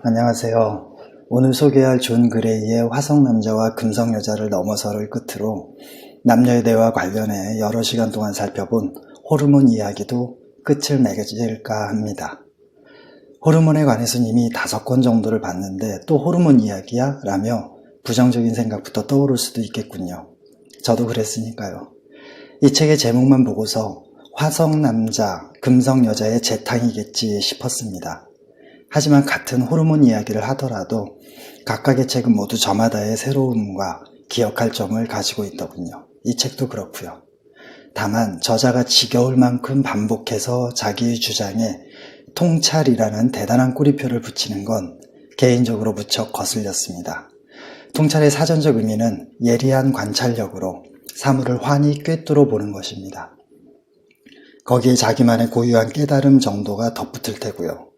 안녕하세요. 오늘 소개할 존 그레이의 화성남자와 금성여자를 넘어서를 끝으로 남녀의 대화 관련해 여러 시간 동안 살펴본 호르몬 이야기도 끝을 맺을까 합니다. 호르몬에 관해서는 이미 5권 정도를 봤는데 또 호르몬 이야기야? 라며 부정적인 생각부터 떠오를 수도 있겠군요. 저도 그랬으니까요. 이 책의 제목만 보고서 화성남자, 금성여자의 재탕이겠지 싶었습니다. 하지만 같은 호르몬 이야기를 하더라도 각각의 책은 모두 저마다의 새로움과 기억할 점을 가지고 있더군요. 이 책도 그렇고요. 다만 저자가 지겨울 만큼 반복해서 자기의 주장에 통찰이라는 대단한 꼬리표를 붙이는 건 개인적으로 무척 거슬렸습니다. 통찰의 사전적 의미는 예리한 관찰력으로 사물을 환히 꿰뚫어 보는 것입니다. 거기에 자기만의 고유한 깨달음 정도가 덧붙을 테고요.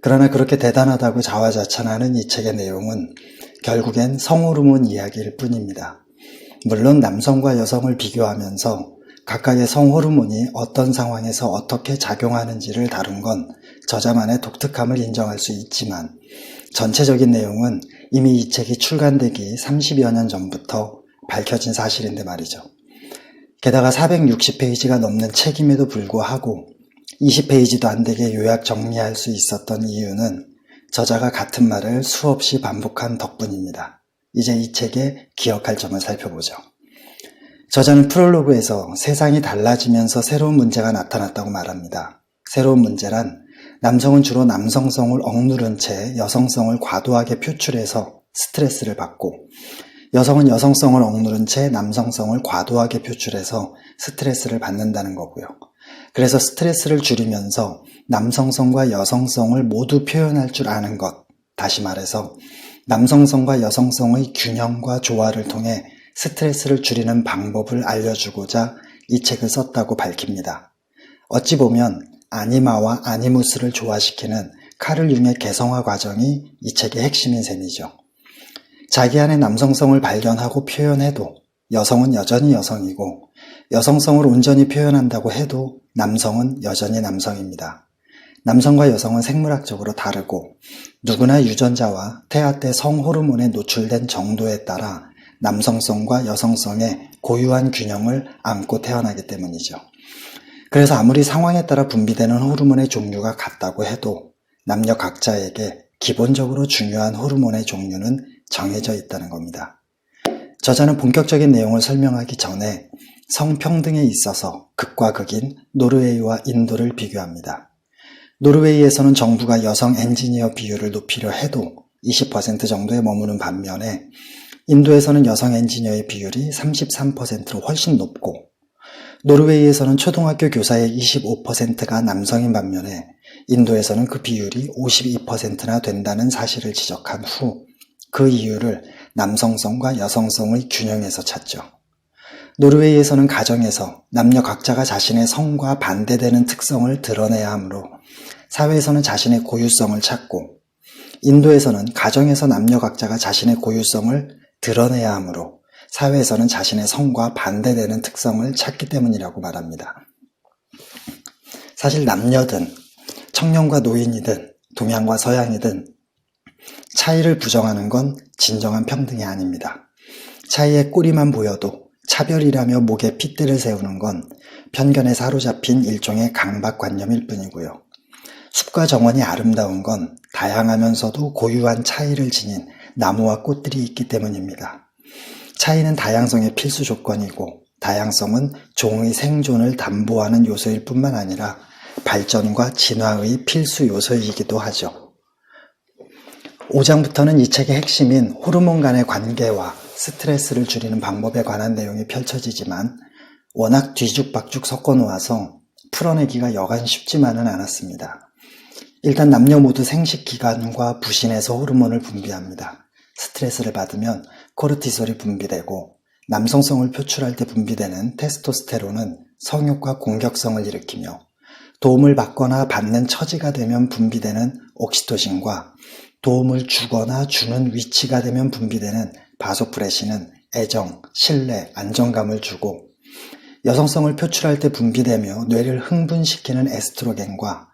그러나 그렇게 대단하다고 자화자찬하는 이 책의 내용은 결국엔 성호르몬 이야기일 뿐입니다. 물론 남성과 여성을 비교하면서 각각의 성호르몬이 어떤 상황에서 어떻게 작용하는지를 다룬 건 저자만의 독특함을 인정할 수 있지만 전체적인 내용은 이미 이 책이 출간되기 30여 년 전부터 밝혀진 사실인데 말이죠. 게다가 460페이지가 넘는 책임에도 불구하고 20페이지도 안 되게 요약 정리할 수 있었던 이유는 저자가 같은 말을 수없이 반복한 덕분입니다. 이제 이 책의 기억할 점을 살펴보죠. 저자는 프롤로그에서 세상이 달라지면서 새로운 문제가 나타났다고 말합니다. 새로운 문제란 남성은 주로 남성성을 억누른 채 여성성을 과도하게 표출해서 스트레스를 받고 여성은 여성성을 억누른 채 남성성을 과도하게 표출해서 스트레스를 받는다는 거고요. 그래서 스트레스를 줄이면서 남성성과 여성성을 모두 표현할 줄 아는 것, 다시 말해서 남성성과 여성성의 균형과 조화를 통해 스트레스를 줄이는 방법을 알려주고자 이 책을 썼다고 밝힙니다. 어찌 보면 아니마와 아니무스를 조화시키는 카를 융의 개성화 과정이 이 책의 핵심인 셈이죠. 자기 안의 남성성을 발견하고 표현해도 여성은 여전히 여성이고 여성성을 온전히 표현한다고 해도 남성은 여전히 남성입니다. 남성과 여성은 생물학적으로 다르고 누구나 유전자와 태아 때 성호르몬에 노출된 정도에 따라 남성성과 여성성의 고유한 균형을 안고 태어나기 때문이죠. 그래서 아무리 상황에 따라 분비되는 호르몬의 종류가 같다고 해도 남녀 각자에게 기본적으로 중요한 호르몬의 종류는 정해져 있다는 겁니다. 저자는 본격적인 내용을 설명하기 전에 성평등에 있어서 극과 극인 노르웨이와 인도를 비교합니다. 노르웨이에서는 정부가 여성 엔지니어 비율을 높이려 해도 20% 정도에 머무는 반면에 인도에서는 여성 엔지니어의 비율이 33%로 훨씬 높고 노르웨이에서는 초등학교 교사의 25%가 남성인 반면에 인도에서는 그 비율이 52%나 된다는 사실을 지적한 후 그 이유를 남성성과 여성성의 균형에서 찾죠. 노르웨이에서는 가정에서 남녀 각자가 자신의 성과 반대되는 특성을 드러내야 하므로 사회에서는 자신의 고유성을 찾고 인도에서는 가정에서 남녀 각자가 자신의 고유성을 드러내야 하므로 사회에서는 자신의 성과 반대되는 특성을 찾기 때문이라고 말합니다. 사실 남녀든 청년과 노인이든 동양과 서양이든 차이를 부정하는 건 진정한 평등이 아닙니다. 차이의 꼬리만 보여도 차별이라며 목에 핏대를 세우는 건 편견에 사로잡힌 일종의 강박관념일 뿐이고요. 숲과 정원이 아름다운 건 다양하면서도 고유한 차이를 지닌 나무와 꽃들이 있기 때문입니다. 차이는 다양성의 필수 조건이고 다양성은 종의 생존을 담보하는 요소일 뿐만 아니라 발전과 진화의 필수 요소이기도 하죠. 5장부터는 이 책의 핵심인 호르몬 간의 관계와 스트레스를 줄이는 방법에 관한 내용이 펼쳐지지만 워낙 뒤죽박죽 섞어놓아서 풀어내기가 여간 쉽지만은 않았습니다. 일단 남녀 모두 생식기관과 부신에서 호르몬을 분비합니다. 스트레스를 받으면 코르티솔이 분비되고 남성성을 표출할 때 분비되는 테스토스테론은 성욕과 공격성을 일으키며 도움을 받거나 받는 처지가 되면 분비되는 옥시토신과 도움을 주거나 주는 위치가 되면 분비되는 바소프레신은 애정, 신뢰, 안정감을 주고 여성성을 표출할 때 분비되며 뇌를 흥분시키는 에스트로겐과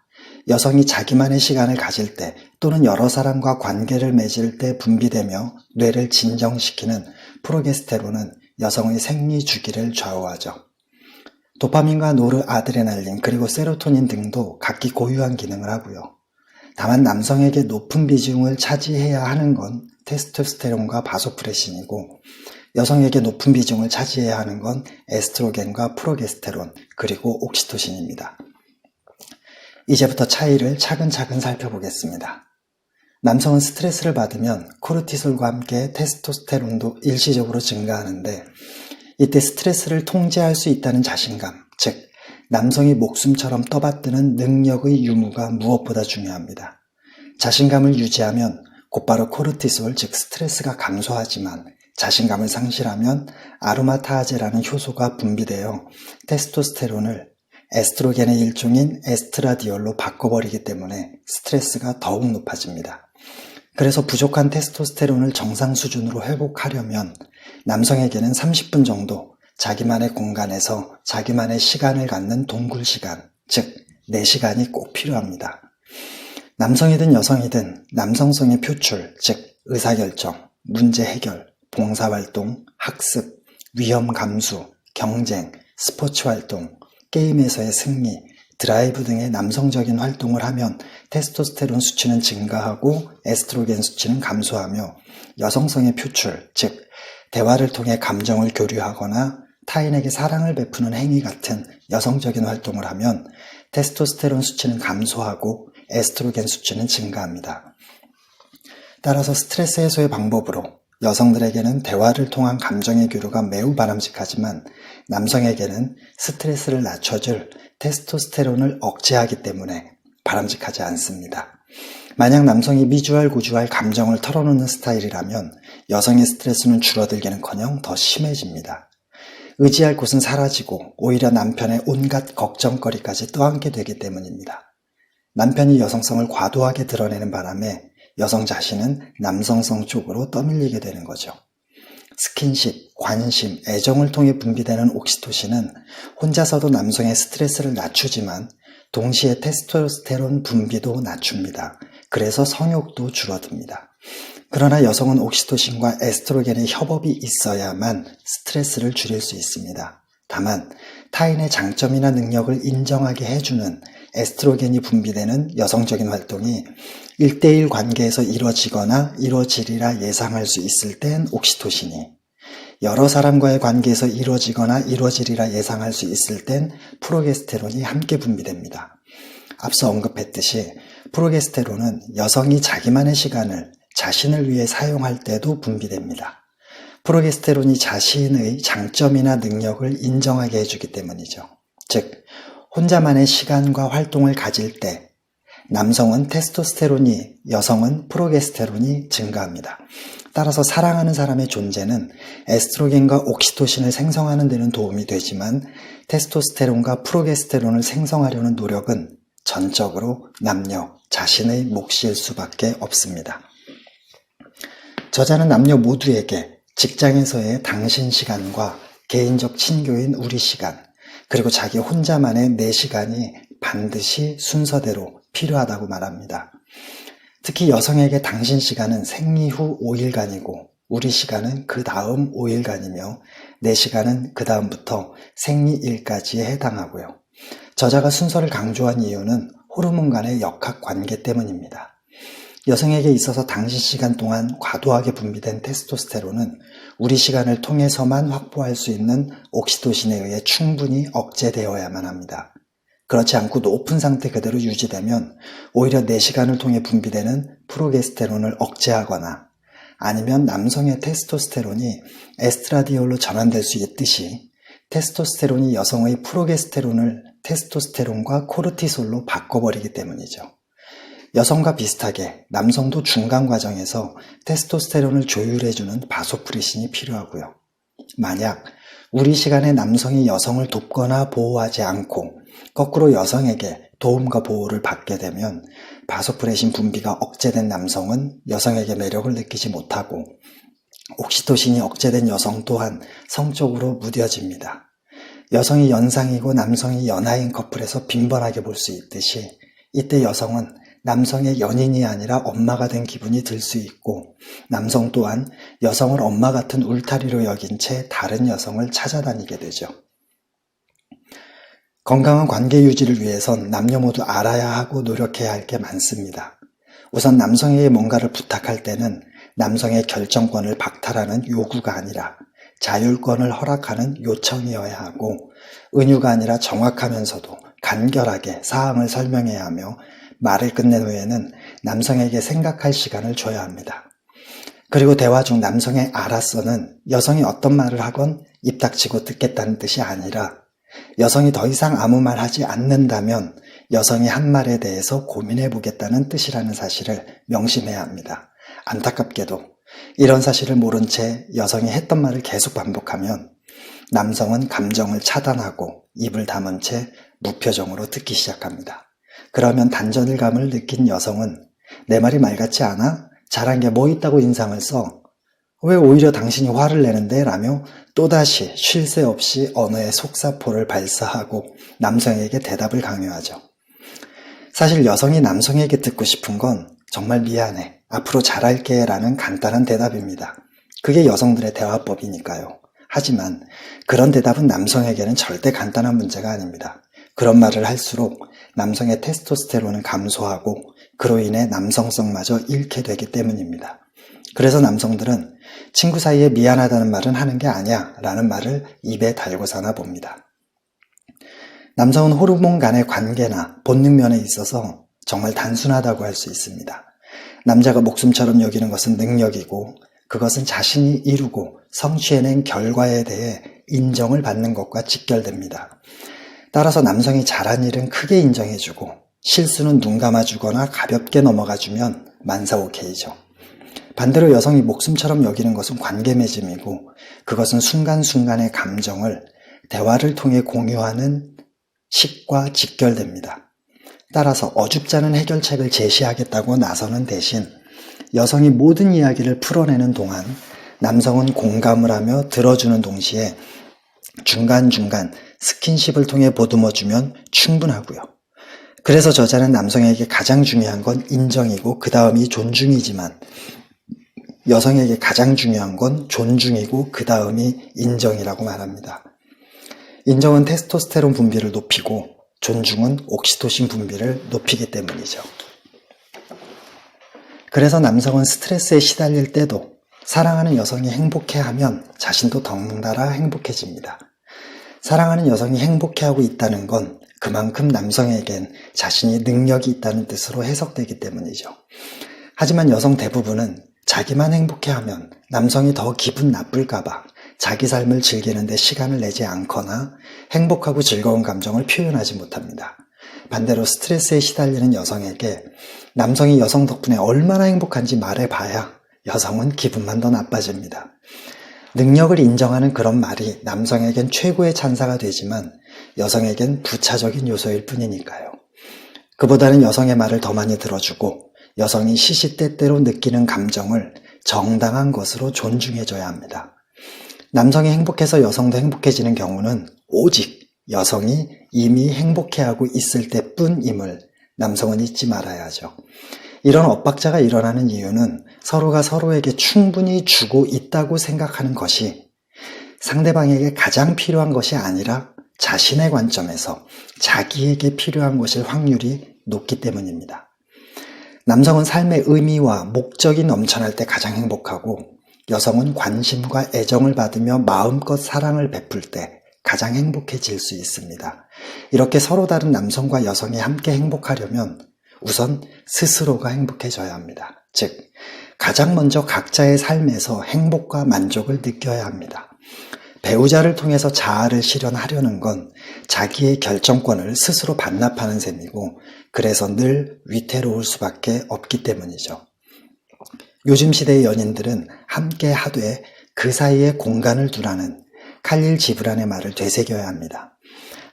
여성이 자기만의 시간을 가질 때 또는 여러 사람과 관계를 맺을 때 분비되며 뇌를 진정시키는 프로게스테론은 여성의 생리 주기를 좌우하죠. 도파민과 노르아드레날린 그리고 세로토닌 등도 각기 고유한 기능을 하고요. 다만 남성에게 높은 비중을 차지해야 하는 건 테스토스테론과 바소프레신이고 여성에게 높은 비중을 차지해야 하는 건 에스트로겐과 프로게스테론 그리고 옥시토신입니다. 이제부터 차이를 차근차근 살펴보겠습니다. 남성은 스트레스를 받으면 코르티솔과 함께 테스토스테론도 일시적으로 증가하는데 이때 스트레스를 통제할 수 있다는 자신감, 즉 남성이 목숨처럼 떠받드는 능력의 유무가 무엇보다 중요합니다. 자신감을 유지하면 곧바로 코르티솔, 즉 스트레스가 감소하지만 자신감을 상실하면 아로마타아제라는 효소가 분비되어 테스토스테론을 에스트로겐의 일종인 에스트라디올로 바꿔버리기 때문에 스트레스가 더욱 높아집니다. 그래서 부족한 테스토스테론을 정상 수준으로 회복하려면 남성에게는 30분 정도 자기만의 공간에서 자기만의 시간을 갖는 동굴 시간, 즉 4시간이 꼭 필요합니다. 남성이든 여성이든 남성성의 표출, 즉 의사결정, 문제 해결, 봉사활동, 학습, 위험 감수, 경쟁, 스포츠 활동, 게임에서의 승리, 드라이브 등의 남성적인 활동을 하면 테스토스테론 수치는 증가하고 에스트로겐 수치는 감소하며 여성성의 표출, 즉 대화를 통해 감정을 교류하거나 타인에게 사랑을 베푸는 행위 같은 여성적인 활동을 하면 테스토스테론 수치는 감소하고 에스트로겐 수치는 증가합니다. 따라서 스트레스 해소의 방법으로 여성들에게는 대화를 통한 감정의 교류가 매우 바람직하지만 남성에게는 스트레스를 낮춰줄 테스토스테론을 억제하기 때문에 바람직하지 않습니다. 만약 남성이 미주알 고주알 감정을 털어놓는 스타일이라면 여성의 스트레스는 줄어들기는커녕 더 심해집니다. 의지할 곳은 사라지고 오히려 남편의 온갖 걱정거리까지 떠안게 되기 때문입니다. 남편이 여성성을 과도하게 드러내는 바람에 여성 자신은 남성성 쪽으로 떠밀리게 되는 거죠. 스킨십, 관심, 애정을 통해 분비되는 옥시토신은 혼자서도 남성의 스트레스를 낮추지만 동시에 테스토스테론 분비도 낮춥니다. 그래서 성욕도 줄어듭니다. 그러나 여성은 옥시토신과 에스트로겐의 협업이 있어야만 스트레스를 줄일 수 있습니다. 다만 타인의 장점이나 능력을 인정하게 해주는 에스트로겐이 분비되는 여성적인 활동이 1대1 관계에서 이루어지거나 이루어지리라 예상할 수 있을 땐 옥시토신이, 여러 사람과의 관계에서 이루어지거나 이루어지리라 예상할 수 있을 땐 프로게스테론이 함께 분비됩니다. 앞서 언급했듯이 프로게스테론은 여성이 자기만의 시간을 자신을 위해 사용할 때도 분비됩니다. 프로게스테론이 자신의 장점이나 능력을 인정하게 해주기 때문이죠. 즉, 혼자만의 시간과 활동을 가질 때 남성은 테스토스테론이, 여성은 프로게스테론이 증가합니다. 따라서 사랑하는 사람의 존재는 에스트로겐과 옥시토신을 생성하는 데는 도움이 되지만 테스토스테론과 프로게스테론을 생성하려는 노력은 전적으로 남녀 자신의 몫일 수밖에 없습니다. 저자는 남녀 모두에게 직장에서의 당신 시간과 개인적 친교인 우리 시간, 그리고 자기 혼자만의 4시간이 반드시 순서대로 필요하다고 말합니다. 특히 여성에게 당신 시간은 생리 후 5일간이고 우리 시간은 그 다음 5일간이며 4시간은 그 다음부터 생리일까지에 해당하고요. 저자가 순서를 강조한 이유는 호르몬 간의 역학관계 때문입니다. 여성에게 있어서 당신 시간 동안 과도하게 분비된 테스토스테론은 우리 시간을 통해서만 확보할 수 있는 옥시토신에 의해 충분히 억제되어야만 합니다. 그렇지 않고 높은 상태 그대로 유지되면 오히려 4시간을 통해 분비되는 프로게스테론을 억제하거나 아니면 남성의 테스토스테론이 에스트라디올로 전환될 수 있듯이 테스토스테론이 여성의 프로게스테론을 테스토스테론과 코르티솔로 바꿔버리기 때문이죠. 여성과 비슷하게 남성도 중간 과정에서 테스토스테론을 조율해주는 바소프레신이 필요하고요. 만약 우리 시간에 남성이 여성을 돕거나 보호하지 않고 거꾸로 여성에게 도움과 보호를 받게 되면 바소프레신 분비가 억제된 남성은 여성에게 매력을 느끼지 못하고 옥시토신이 억제된 여성 또한 성적으로 무뎌집니다. 여성이 연상이고 남성이 연하인 커플에서 빈번하게 볼 수 있듯이 이때 여성은 남성의 연인이 아니라 엄마가 된 기분이 들 수 있고, 남성 또한 여성을 엄마 같은 울타리로 여긴 채 다른 여성을 찾아다니게 되죠. 건강한 관계 유지를 위해선 남녀 모두 알아야 하고 노력해야 할 게 많습니다. 우선 남성에게 뭔가를 부탁할 때는 남성의 결정권을 박탈하는 요구가 아니라 자율권을 허락하는 요청이어야 하고, 은유가 아니라 정확하면서도 간결하게 사항을 설명해야 하며, 말을 끝낸 후에는 남성에게 생각할 시간을 줘야 합니다. 그리고 대화 중 남성의 알았어는 여성이 어떤 말을 하건 입 닥치고 듣겠다는 뜻이 아니라, 여성이 더 이상 아무 말 하지 않는다면 여성이 한 말에 대해서 고민해 보겠다는 뜻이라는 사실을 명심해야 합니다. 안타깝게도 이런 사실을 모른 채 여성이 했던 말을 계속 반복하면 남성은 감정을 차단하고 입을 다문 채 무표정으로 듣기 시작합니다. 그러면 단절감을 느낀 여성은 내 말이 말 같지 않아? 잘한 게 뭐 있다고 인상을 써? 왜 오히려 당신이 화를 내는데? 라며 또다시 쉴 새 없이 언어의 속사포를 발사하고 남성에게 대답을 강요하죠. 사실 여성이 남성에게 듣고 싶은 건 정말 미안해, 앞으로 잘할게 라는 간단한 대답입니다. 그게 여성들의 대화법이니까요. 하지만 그런 대답은 남성에게는 절대 간단한 문제가 아닙니다. 그런 말을 할수록 남성의 테스토스테론은 감소하고 그로 인해 남성성마저 잃게 되기 때문입니다. 그래서 남성들은 친구 사이에 미안하다는 말은 하는 게 아니야 라는 말을 입에 달고 사나 봅니다. 남성은 호르몬 간의 관계나 본능 면에 있어서 정말 단순하다고 할 수 있습니다. 남자가 목숨처럼 여기는 것은 능력이고, 그것은 자신이 이루고 성취해낸 결과에 대해 인정을 받는 것과 직결됩니다. 따라서 남성이 잘한 일은 크게 인정해주고 실수는 눈 감아주거나 가볍게 넘어가주면 만사오케이죠. 반대로 여성이 목숨처럼 여기는 것은 관계 맺음이고, 그것은 순간순간의 감정을 대화를 통해 공유하는 식과 직결됩니다. 따라서 어줍지 않은 해결책을 제시하겠다고 나서는 대신 여성이 모든 이야기를 풀어내는 동안 남성은 공감을 하며 들어주는 동시에 중간중간 스킨십을 통해 보듬어주면 충분하고요. 그래서 저자는 남성에게 가장 중요한 건 인정이고 그 다음이 존중이지만, 여성에게 가장 중요한 건 존중이고 그 다음이 인정이라고 말합니다. 인정은 테스토스테론 분비를 높이고 존중은 옥시토신 분비를 높이기 때문이죠. 그래서 남성은 스트레스에 시달릴 때도 사랑하는 여성이 행복해하면 자신도 덩달아 행복해집니다. 사랑하는 여성이 행복해하고 있다는 건 그만큼 남성에겐 자신이 능력이 있다는 뜻으로 해석되기 때문이죠. 하지만 여성 대부분은 자기만 행복해하면 남성이 더 기분 나쁠까봐 자기 삶을 즐기는데 시간을 내지 않거나 행복하고 즐거운 감정을 표현하지 못합니다. 반대로 스트레스에 시달리는 여성에게 남성이 여성 덕분에 얼마나 행복한지 말해봐야 여성은 기분만 더 나빠집니다. 능력을 인정하는 그런 말이 남성에겐 최고의 찬사가 되지만 여성에겐 부차적인 요소일 뿐이니까요. 그보다는 여성의 말을 더 많이 들어주고 여성이 시시때때로 느끼는 감정을 정당한 것으로 존중해줘야 합니다. 남성이 행복해서 여성도 행복해지는 경우는 오직 여성이 이미 행복해하고 있을 때뿐임을 남성은 잊지 말아야죠. 이런 엇박자가 일어나는 이유는 서로가 서로에게 충분히 주고 있다고 생각하는 것이 상대방에게 가장 필요한 것이 아니라 자신의 관점에서 자기에게 필요한 것일 확률이 높기 때문입니다. 남성은 삶의 의미와 목적이 넘쳐날 때 가장 행복하고, 여성은 관심과 애정을 받으며 마음껏 사랑을 베풀 때 가장 행복해질 수 있습니다. 이렇게 서로 다른 남성과 여성이 함께 행복하려면 우선 스스로가 행복해져야 합니다. 즉, 가장 먼저 각자의 삶에서 행복과 만족을 느껴야 합니다. 배우자를 통해서 자아를 실현하려는 건 자기의 결정권을 스스로 반납하는 셈이고, 그래서 늘 위태로울 수밖에 없기 때문이죠. 요즘 시대의 연인들은 함께 하되 그 사이에 공간을 두라는 칼릴 지브란의 말을 되새겨야 합니다.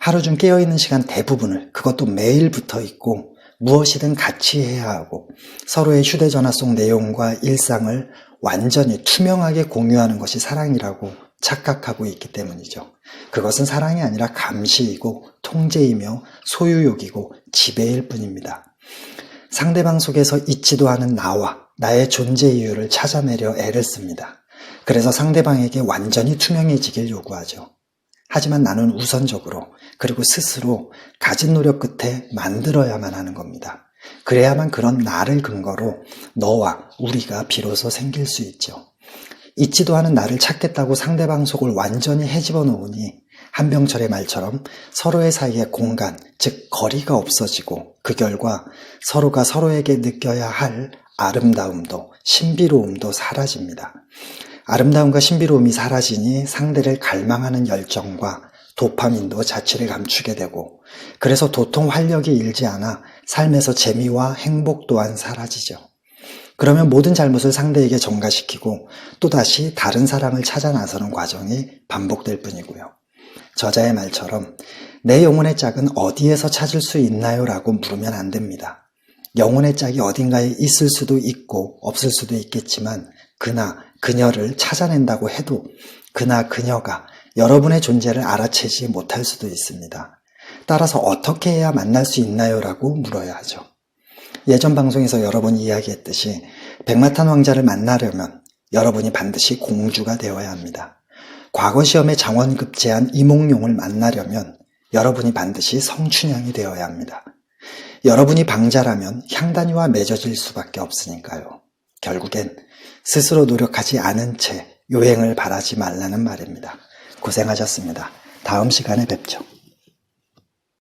하루 중 깨어있는 시간 대부분을, 그것도 매일 붙어 있고 무엇이든 같이 해야 하고 서로의 휴대전화 속 내용과 일상을 완전히 투명하게 공유하는 것이 사랑이라고 착각하고 있기 때문이죠. 그것은 사랑이 아니라 감시이고 통제이며 소유욕이고 지배일 뿐입니다. 상대방 속에서 있지도 않은 나와 나의 존재 이유를 찾아내려 애를 씁니다. 그래서 상대방에게 완전히 투명해지길 요구하죠. 하지만 나는 우선적으로 그리고 스스로 가진 노력 끝에 만들어야만 하는 겁니다. 그래야만 그런 나를 근거로 너와 우리가 비로소 생길 수 있죠. 있지도 않은 나를 찾겠다고 상대방 속을 완전히 헤집어 놓으니 한병철의 말처럼 서로의 사이에 공간, 즉 거리가 없어지고 그 결과 서로가 서로에게 느껴야 할 아름다움도 신비로움도 사라집니다. 아름다움과 신비로움이 사라지니 상대를 갈망하는 열정과 도파민도 자취를 감추게 되고 그래서 도통 활력이 일지 않아 삶에서 재미와 행복 또한 사라지죠. 그러면 모든 잘못을 상대에게 전가시키고 또다시 다른 사람을 찾아 나서는 과정이 반복될 뿐이고요. 저자의 말처럼 내 영혼의 짝은 어디에서 찾을 수 있나요? 라고 물으면 안 됩니다. 영혼의 짝이 어딘가에 있을 수도 있고 없을 수도 있겠지만 그나 그녀를 찾아낸다고 해도 그나 그녀가 여러분의 존재를 알아채지 못할 수도 있습니다. 따라서 어떻게 해야 만날 수 있나요? 라고 물어야 하죠. 예전 방송에서 여러 번 이야기했듯이 백마탄 왕자를 만나려면 여러분이 반드시 공주가 되어야 합니다. 과거 시험에 장원급제한 이몽룡을 만나려면 여러분이 반드시 성춘향이 되어야 합니다. 여러분이 방자라면 향단이와 맺어질 수밖에 없으니까요. 결국엔 스스로 노력하지 않은 채 요행을 바라지 말라는 말입니다. 고생하셨습니다. 다음 시간에 뵙죠.